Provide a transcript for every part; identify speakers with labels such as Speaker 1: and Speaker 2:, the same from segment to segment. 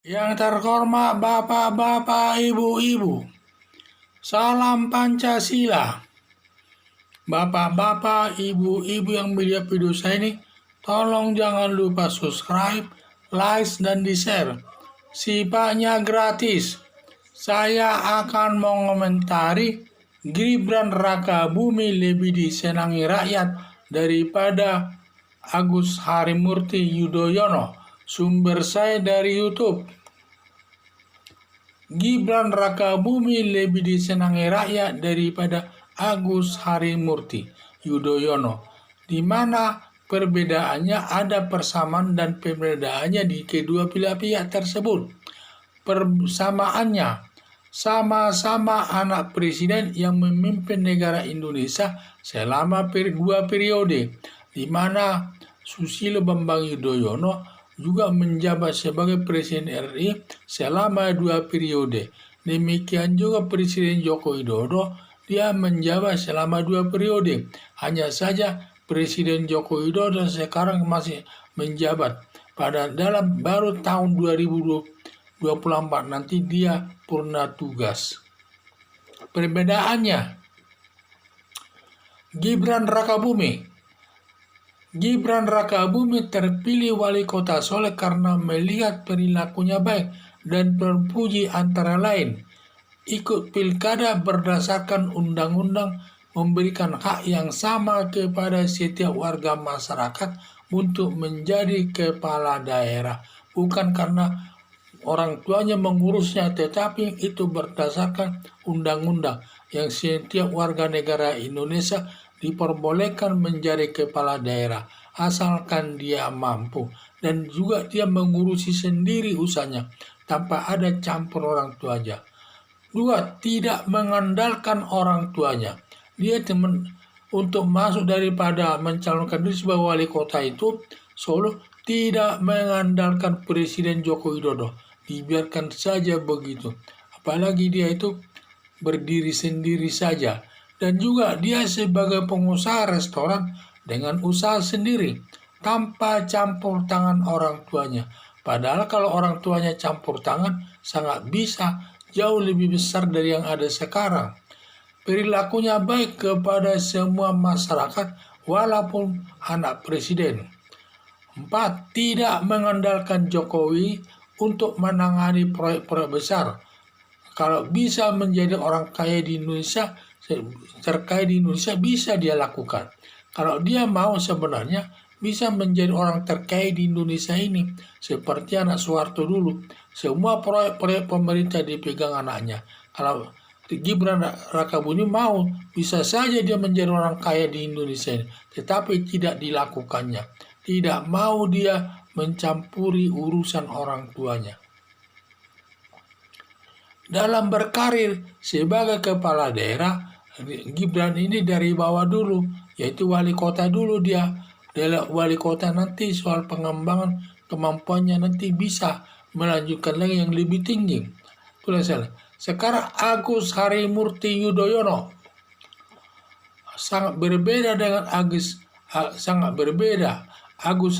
Speaker 1: Yang terhormat Bapak-bapak, Ibu-ibu, salam Pancasila. Bapak-bapak, Ibu-ibu yang melihat video saya ini, tolong jangan lupa subscribe, like, dan di-share. Sifatnya gratis. Saya akan mengomentari Gibran Rakabuming lebih disenangi rakyat daripada Agus Harimurti Yudhoyono. Sumber saya dari YouTube. Gibran Rakabuming lebih disenangi rakyat daripada Agus Harimurti Yudhoyono, di mana perbedaannya ada persamaan dan perbedaannya di kedua pihak tersebut. Persamaannya, sama-sama anak presiden yang memimpin negara Indonesia selama dua periode, di mana Susilo Bambang Yudhoyono juga menjabat sebagai Presiden RI selama 2 periode. Demikian juga Presiden Joko Widodo, dia menjabat selama 2 periode. Hanya saja Presiden Joko Widodo sekarang masih menjabat. Dalam baru tahun 2024 nanti dia purna tugas. Perbedaannya, Gibran Rakabuming terpilih wali kota Solo karena melihat perilakunya baik dan terpuji antara lain. Ikut pilkada berdasarkan undang-undang memberikan hak yang sama kepada setiap warga masyarakat untuk menjadi kepala daerah. Bukan karena orang tuanya mengurusnya, tetapi itu berdasarkan undang-undang yang setiap warga negara Indonesia diperbolehkan menjadi kepala daerah asalkan dia mampu dan juga dia mengurusi sendiri usahanya tanpa ada campur orang tuanya. 2. Tidak mengandalkan orang tuanya. Dia untuk masuk daripada mencalonkan diri sebagai wali kota itu Solo tidak mengandalkan Presiden Joko Widodo. Dibiarkan saja begitu. Apalagi dia itu berdiri sendiri saja. Dan juga dia sebagai pengusaha restoran dengan usaha sendiri tanpa campur tangan orang tuanya. Padahal kalau orang tuanya campur tangan sangat bisa jauh lebih besar dari yang ada sekarang. Perilakunya baik kepada semua masyarakat walaupun anak presiden. 4. Tidak mengandalkan Jokowi untuk menangani proyek-proyek besar. Kalau bisa menjadi orang kaya di Indonesia, terkaya di Indonesia bisa dia lakukan. Kalau dia mau sebenarnya bisa menjadi orang terkaya di Indonesia ini, seperti anak Soeharto dulu. Semua proyek-proyek pemerintah dipegang anaknya. Kalau Gibran Rakabuming mau, bisa saja dia menjadi orang kaya di Indonesia ini, tetapi tidak dilakukannya. Tidak mau dia mencampuri urusan orang tuanya. Dalam berkarir sebagai kepala daerah, Gibran ini dari bawah dulu, yaitu wali kota dulu dia. Wali kota nanti soal pengembangan kemampuannya nanti bisa melanjutkan lagi yang lebih tinggi. Sekarang Agus Harimurti Yudhoyono sangat berbeda dengan Agus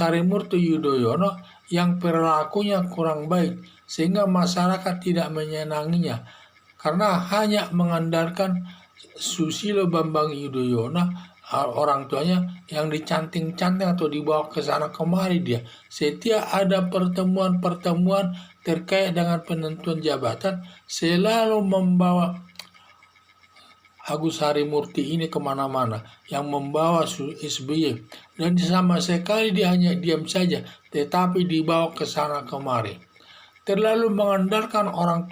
Speaker 1: Harimurti Yudhoyono yang perilakunya kurang baik sehingga masyarakat tidak menyenanginya karena hanya mengandalkan Susilo Bambang Yudhoyono, orang tuanya yang dicanting-canting atau dibawa ke sana kemari dia. Setiap ada pertemuan-pertemuan terkait dengan penentuan jabatan selalu membawa Agus Harimurti ini kemana-mana, yang membawa SBY, dan sama sekali dia hanya diam saja, tetapi dibawa ke sana kemari. Terlalu mengandalkan orang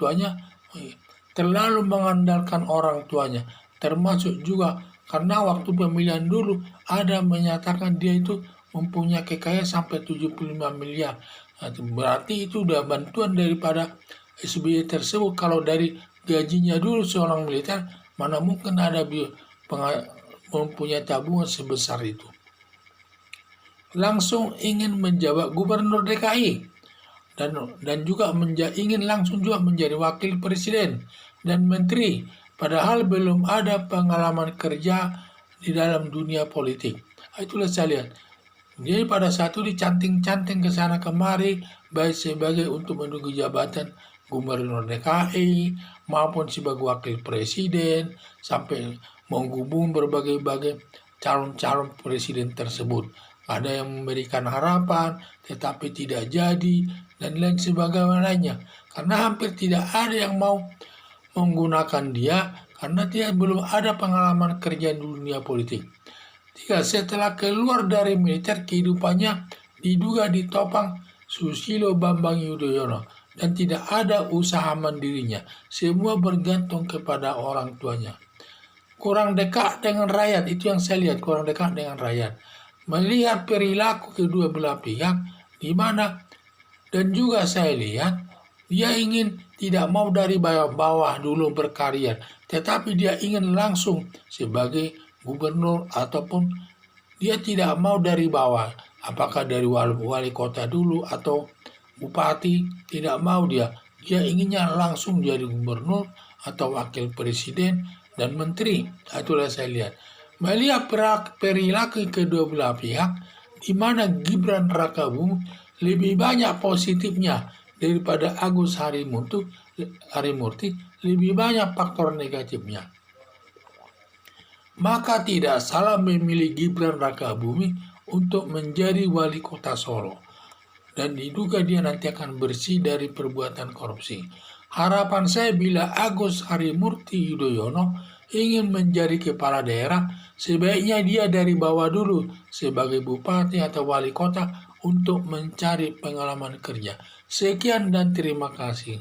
Speaker 1: tuanya, termasuk juga karena waktu pemilihan dulu ada menyatakan dia itu mempunyai kekayaan sampai 75 miliar. Berarti itu udah bantuan daripada SBY tersebut. Kalau dari gajinya dulu seorang militer, mana mungkin ada mempunyai tabungan sebesar itu. Langsung ingin menjabat gubernur DKI dan juga ingin langsung juga menjadi wakil presiden dan menteri, padahal belum ada pengalaman kerja di dalam dunia politik. Itulah saya lihat. Jadi pada saat itu dicanting-canting ke sana kemari, baik sebagai untuk menduduki jabatan Gubernur DKI maupun sebagai wakil presiden, sampai menghubung berbagai-bagai calon-calon presiden tersebut. Ada yang memberikan harapan, tetapi tidak jadi, dan lain sebagainya. Karena hampir tidak ada yang mau menggunakan dia, karena dia belum ada pengalaman kerja di dunia politik. Setelah keluar dari militer, kehidupannya diduga ditopang Susilo Bambang Yudhoyono dan tidak ada usaha mandirinya. Semua bergantung kepada orang tuanya. Kurang dekat dengan rakyat, itu yang saya lihat, kurang dekat dengan rakyat. Melihat perilaku kedua belah pihak, di mana dan juga saya lihat dia ingin tidak mau dari bawah dulu berkarya, tetapi dia ingin langsung sebagai gubernur ataupun dia tidak mau dari bawah, apakah dari wali kota dulu atau bupati, tidak mau dia inginnya langsung jadi gubernur atau wakil presiden dan menteri. Itulah saya lihat. Melihat perilaku kedua belah pihak, di mana Gibran Rakabuming lebih banyak positifnya daripada Agus Harimurti, lebih banyak faktor negatifnya. Maka tidak salah memilih Gibran Rakabuming untuk menjadi wali kota Solo. Dan diduga dia nanti akan bersih dari perbuatan korupsi. Harapan saya bila Agus Harimurti Yudhoyono ingin menjadi kepala daerah, sebaiknya dia dari bawah dulu sebagai bupati atau wali kota untuk mencari pengalaman kerja. Sekian dan terima kasih.